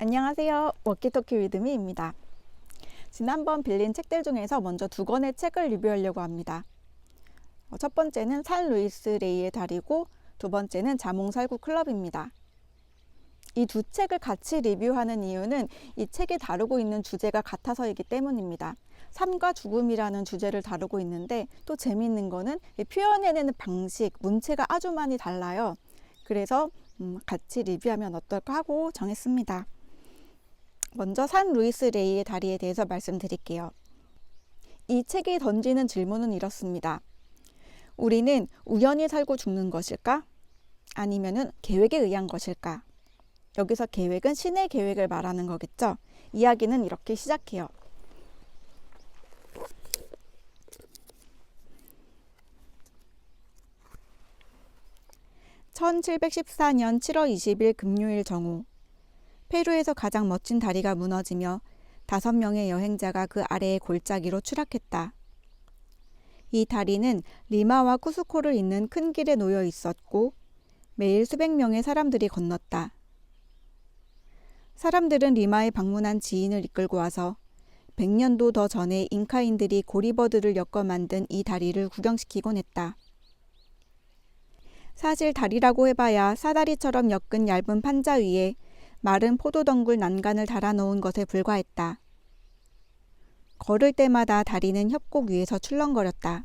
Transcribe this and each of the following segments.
안녕하세요. 워키토키 위드미입니다. 지난번 빌린 책들 중에서 먼저 두 권의 책을 리뷰하려고 합니다. 첫 번째는 산 루이스 레이의 다리고 두 번째는 자몽살구 클럽입니다. 이 두 책을 같이 리뷰하는 이유는 이 책이 다루고 있는 주제가 같아서이기 때문입니다. 삶과 죽음이라는 주제를 다루고 있는데 또 재미있는 거는 표현해내는 방식, 문체가 아주 많이 달라요. 그래서 같이 리뷰하면 어떨까 하고 정했습니다. 먼저 산 루이스 레이의 다리에 대해서 말씀드릴게요. 이 책이 던지는 질문은 이렇습니다. 우리는 우연히 살고 죽는 것일까? 아니면은 계획에 의한 것일까? 여기서 계획은 신의 계획을 말하는 거겠죠? 이야기는 이렇게 시작해요. (1714년 7월 20일) 금요일 정오, 페루에서 가장 멋진 다리가 무너지며 5명의 여행자가 그 아래의 골짜기로 추락했다. 이 다리는 리마와 쿠스코를 잇는 큰 길에 놓여 있었고 매일 수백 명의 사람들이 건넜다. 사람들은 리마에 방문한 지인을 이끌고 와서 100년도 더 전에 잉카인들이 고리버드를 엮어 만든 이 다리를 구경시키곤 했다. 사실 다리라고 해봐야 사다리처럼 엮은 얇은 판자 위에 마른 포도덩굴 난간을 달아놓은 것에 불과했다. 걸을 때마다 다리는 협곡 위에서 출렁거렸다.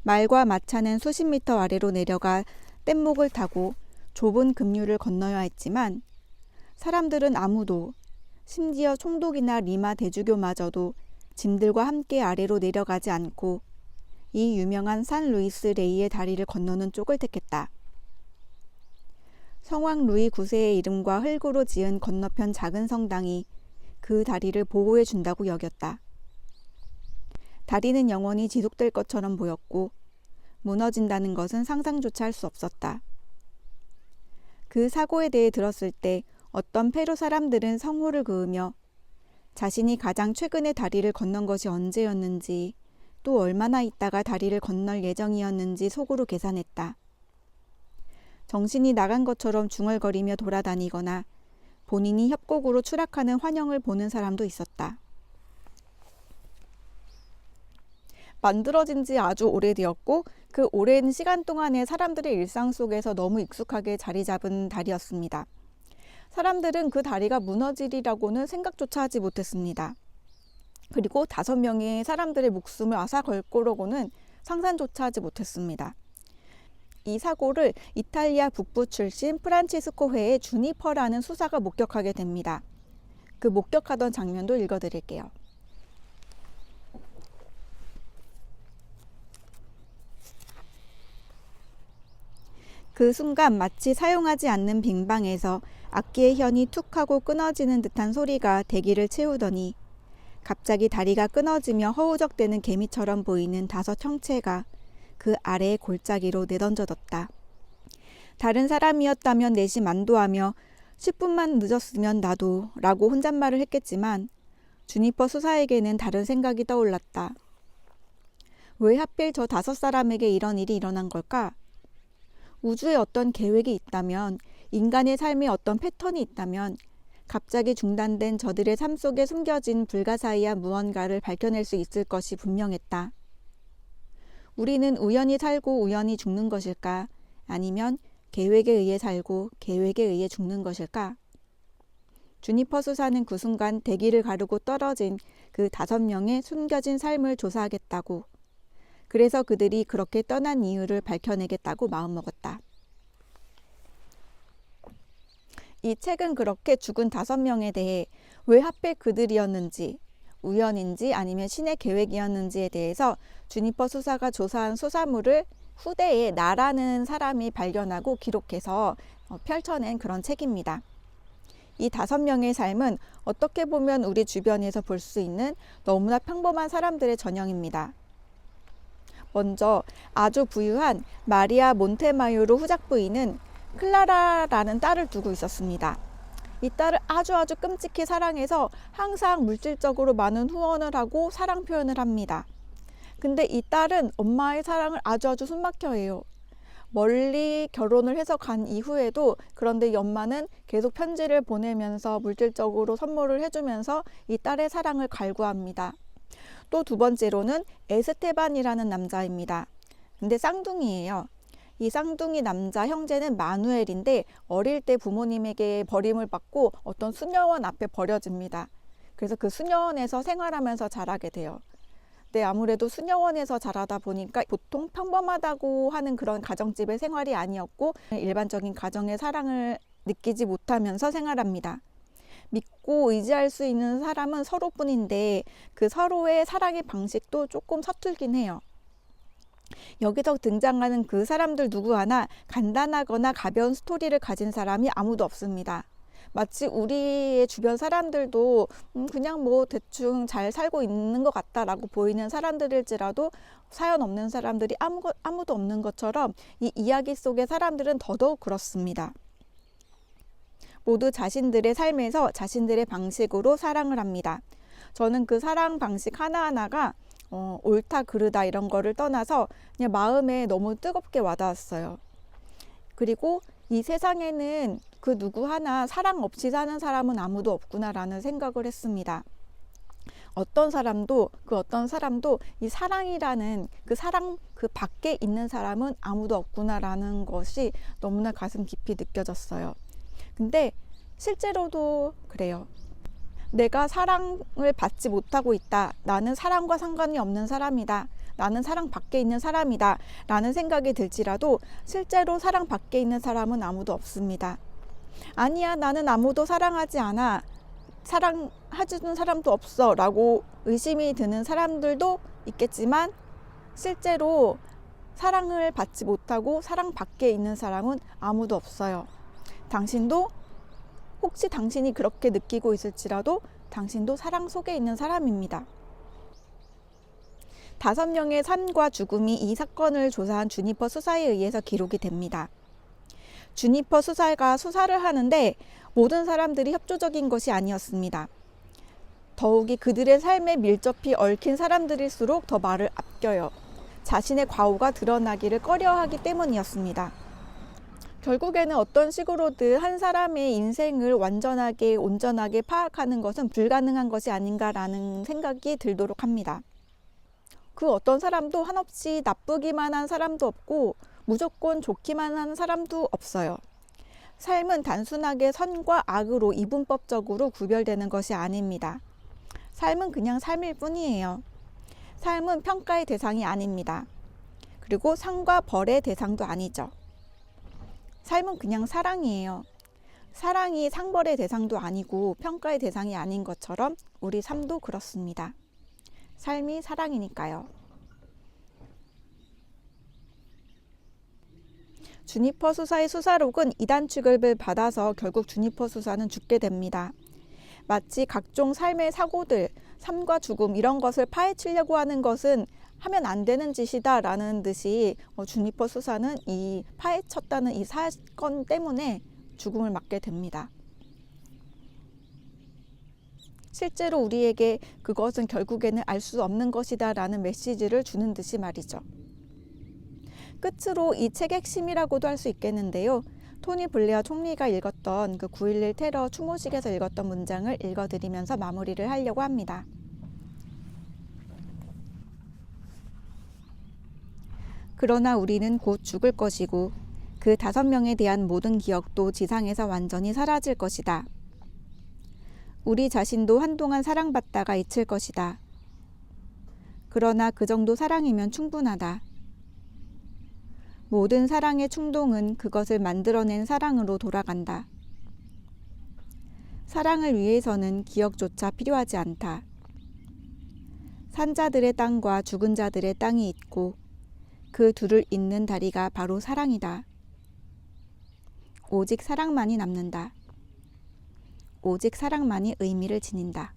말과 마차는 수십 미터 아래로 내려가 뗏목을 타고 좁은 급류를 건너야 했지만 사람들은 아무도, 심지어 총독이나 리마 대주교마저도 짐들과 함께 아래로 내려가지 않고 이 유명한 산 루이스 레이의 다리를 건너는 쪽을 택했다. 성왕 루이 9세의 이름과 흙으로 지은 건너편 작은 성당이 그 다리를 보호해 준다고 여겼다. 다리는 영원히 지속될 것처럼 보였고 무너진다는 것은 상상조차 할 수 없었다. 그 사고에 대해 들었을 때 어떤 페루 사람들은 성호를 그으며 자신이 가장 최근에 다리를 건넌 것이 언제였는지 또 얼마나 있다가 다리를 건널 예정이었는지 속으로 계산했다. 정신이 나간 것처럼 중얼거리며 돌아다니거나 본인이 협곡으로 추락하는 환영을 보는 사람도 있었다. 만들어진 지 아주 오래되었고 그 오랜 시간 동안에 사람들의 일상 속에서 너무 익숙하게 자리 잡은 다리였습니다. 사람들은 그 다리가 무너지리라고는 생각조차 하지 못했습니다. 그리고 5명의 사람들의 목숨을 앗아 걸 거라고는 상상조차 하지 못했습니다. 이 사고를 이탈리아 북부 출신 프란치스코 회의 주니퍼라는 수사가 목격하게 됩니다. 그 목격하던 장면도 읽어드릴게요. 그 순간 마치 사용하지 않는 빙방에서 악기의 현이 툭 하고 끊어지는 듯한 소리가 대기를 채우더니 갑자기 다리가 끊어지며 허우적대는 개미처럼 보이는 5 형체가 그 아래의 골짜기로 내던져졌다. 다른 사람이었다면 내심 안도하며 10분만 늦었으면 나도 라고 혼잣말을 했겠지만 주니퍼 수사에게는 다른 생각이 떠올랐다. 왜 하필 저 5 사람에게 이런 일이 일어난 걸까? 우주에 어떤 계획이 있다면, 인간의 삶에 어떤 패턴이 있다면 갑자기 중단된 저들의 삶 속에 숨겨진 불가사의한 무언가를 밝혀낼 수 있을 것이 분명했다. 우리는 우연히 살고 우연히 죽는 것일까? 아니면 계획에 의해 살고 계획에 의해 죽는 것일까? 주니퍼 수사는 그 순간 대기를 가르고 떨어진 그 5명의 숨겨진 삶을 조사하겠다고, 그래서 그들이 그렇게 떠난 이유를 밝혀내겠다고 마음먹었다. 이 책은 그렇게 죽은 5명에 대해 왜 하필 그들이었는지, 우연인지 아니면 신의 계획이었는지에 대해서 주니퍼 수사가 조사한 수사물을 후대에 나라는 사람이 발견하고 기록해서 펼쳐낸 그런 책입니다. 이 5명의 삶은 어떻게 보면 우리 주변에서 볼 수 있는 너무나 평범한 사람들의 전형입니다. 먼저 아주 부유한 마리아 몬테마요르 후작 부인은 클라라라는 딸을 두고 있었습니다. 이 딸을 아주 끔찍히 사랑해서 항상 물질적으로 많은 후원을 하고 사랑 표현을 합니다. 근데 이 딸은 엄마의 사랑을 아주 숨막혀 해요. 멀리 결혼을 해서 간 이후에도 그런데 엄마는 계속 편지를 보내면서 물질적으로 선물을 해주면서 이 딸의 사랑을 갈구합니다. 또 두 번째로는 에스테반이라는 남자입니다. 근데 쌍둥이에요. 이 쌍둥이 남자 형제는 마누엘인데 어릴 때 부모님에게 버림을 받고 어떤 수녀원 앞에 버려집니다. 그래서 그 수녀원에서 생활하면서 자라게 돼요. 네, 아무래도 수녀원에서 자라다 보니까 보통 평범하다고 하는 그런 가정집의 생활이 아니었고 일반적인 가정의 사랑을 느끼지 못하면서 생활합니다. 믿고 의지할 수 있는 사람은 서로뿐인데 그 서로의 사랑의 방식도 조금 서툴긴 해요. 여기서 등장하는 그 사람들 누구 하나 간단하거나 가벼운 스토리를 가진 사람이 아무도 없습니다. 마치 우리의 주변 사람들도 그냥 뭐 대충 잘 살고 있는 것 같다라고 보이는 사람들일지라도 사연 없는 사람들이 아무도 없는 것처럼 이 이야기 속의 사람들은 더더욱 그렇습니다. 모두 자신들의 삶에서 자신들의 방식으로 사랑을 합니다. 저는 그 사랑 방식 하나하나가 옳다 그르다 이런 거를 떠나서 그냥 마음에 너무 뜨겁게 와닿았어요. 그리고 이 세상에는 그 누구 하나 사랑 없이 사는 사람은 아무도 없구나라는 생각을 했습니다. 어떤 사람도 이 사랑이라는 그 사랑 그 밖에 있는 사람은 아무도 없구나라는 것이 너무나 가슴 깊이 느껴졌어요. 근데 실제로도 그래요. 내가 사랑을 받지 못하고 있다. 나는 사랑과 상관이 없는 사람이다. 나는 사랑 밖에 있는 사람이다. 라는 생각이 들지라도 실제로 사랑 밖에 있는 사람은 아무도 없습니다. 아니야, 나는 아무도 사랑하지 않아. 사랑해주는 사람도 없어. 라고 의심이 드는 사람들도 있겠지만 실제로 사랑을 받지 못하고 사랑 밖에 있는 사람은 아무도 없어요. 혹시 당신이 그렇게 느끼고 있을지라도 당신도 사랑 속에 있는 사람입니다. 5명의 삶과 죽음이 이 사건을 조사한 주니퍼 수사에 의해서 기록이 됩니다. 주니퍼 수사가 수사를 하는데 모든 사람들이 협조적인 것이 아니었습니다. 더욱이 그들의 삶에 밀접히 얽힌 사람들일수록 더 말을 아껴요. 자신의 과오가 드러나기를 꺼려하기 때문이었습니다. 결국에는 어떤 식으로든 한 사람의 인생을 완전하게 온전하게 파악하는 것은 불가능한 것이 아닌가라는 생각이 들도록 합니다. 그 어떤 사람도 한없이 나쁘기만 한 사람도 없고 무조건 좋기만 한 사람도 없어요. 삶은 단순하게 선과 악으로 이분법적으로 구별되는 것이 아닙니다. 삶은 그냥 삶일 뿐이에요. 삶은 평가의 대상이 아닙니다. 그리고 상과 벌의 대상도 아니죠. 삶은 그냥 사랑이에요. 사랑이 상벌의 대상도 아니고 평가의 대상이 아닌 것처럼 우리 삶도 그렇습니다. 삶이 사랑이니까요. 주니퍼 수사의 수사록은 이단 취급을 받아서 결국 주니퍼 수사는 죽게 됩니다. 마치 각종 삶의 사고들, 삶과 죽음 이런 것을 파헤치려고 하는 것은 하면 안 되는 짓이다 라는 듯이 주니퍼 수사는 이 파헤쳤다는 이 사건 때문에 죽음을 맞게 됩니다. 실제로 우리에게 그것은 결국에는 알 수 없는 것이다 라는 메시지를 주는 듯이 말이죠. 끝으로 이 책의 핵심이라고도 할 수 있겠는데요. 토니 블레어 총리가 읽었던 그 9.11 테러 추모식에서 읽었던 문장을 읽어드리면서 마무리를 하려고 합니다. 그러나 우리는 곧 죽을 것이고 그 5명에 대한 모든 기억도 지상에서 완전히 사라질 것이다. 우리 자신도 한동안 사랑받다가 잊힐 것이다. 그러나 그 정도 사랑이면 충분하다. 모든 사랑의 충동은 그것을 만들어낸 사랑으로 돌아간다. 사랑을 위해서는 기억조차 필요하지 않다. 산 자들의 땅과 죽은 자들의 땅이 있고 그 둘을 잇는 다리가 바로 사랑이다. 오직 사랑만이 남는다. 오직 사랑만이 의미를 지닌다.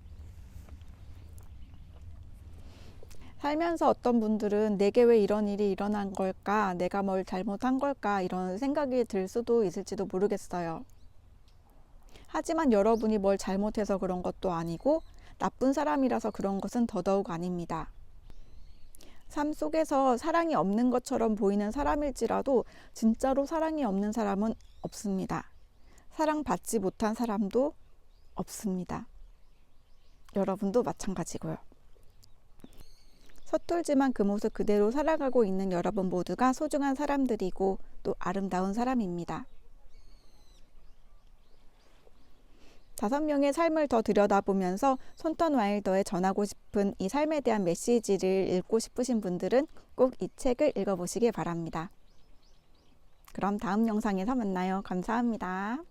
살면서 어떤 분들은 내게 왜 이런 일이 일어난 걸까? 내가 뭘 잘못한 걸까? 이런 생각이 들 수도 있을지도 모르겠어요. 하지만 여러분이 뭘 잘못해서 그런 것도 아니고 나쁜 사람이라서 그런 것은 더더욱 아닙니다. 삶 속에서 사랑이 없는 것처럼 보이는 사람일지라도 진짜로 사랑이 없는 사람은 없습니다. 사랑받지 못한 사람도 없습니다. 여러분도 마찬가지고요. 서툴지만 그 모습 그대로 살아가고 있는 여러분 모두가 소중한 사람들이고 또 아름다운 사람입니다. 5명의 삶을 더 들여다보면서 손턴 와일더에 전하고 싶은 이 삶에 대한 메시지를 읽고 싶으신 분들은 꼭 이 책을 읽어보시길 바랍니다. 그럼 다음 영상에서 만나요. 감사합니다.